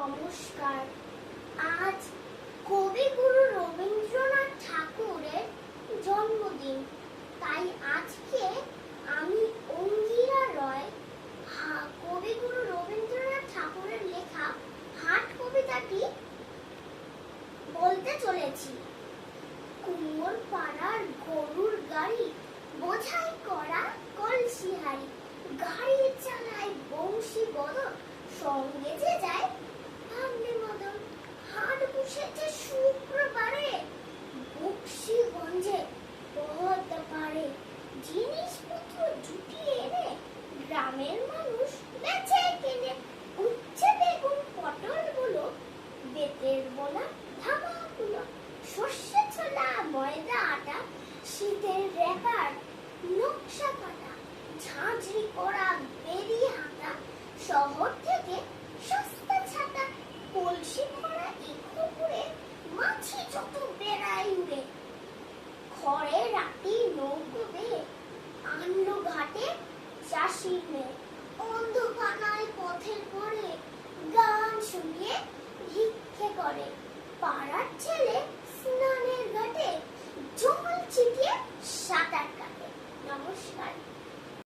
নমস্কার। আজ কবিগুরু রবীন্দ্রনাথ ঠাকুরের জন্মদিন, তাই আজকে আমি অঙ্গিরা রয় কবিগুরু রবীন্দ্রনাথ ঠাকুরের লেখা হাট কবিতাটি বলতে চলেছি। কুমোর পাড়ার গরুর গাড়ি বোঝাই করা কলসি হাড়ি, গাড়ি চালায় বংশী বদন, সঙ্গে যে যায় ভাগ্নে মদন। হাট বসেছে শুক্রবারে, বক্সিগঞ্জে পথ পারে, জিনিসপত্র জুটিয়ে এনে গ্রামের মানুষ বেচে কেনে। উচ্ছে বেগুন পটল গুলো, বেতের বোনা ধামাগুলো, সর্ষে ছোলা ময়দা আটা, শীতের রেখার নকশা কাটা, ঝাঁঝরি করা বেরি হাতা, শহর থেকে সস্তা ছাতা, কলসি ভরা ইকো করে মাছি যত বেড়াই উড়ে। খড়ে রাতি নৌকো বেয়ে আনলো ঘাটে চাষির মেয়ে, অন্ধকানায় পথের পরে গান শুনিয়ে ভিক্ষে করে। পাড়ার ছেলে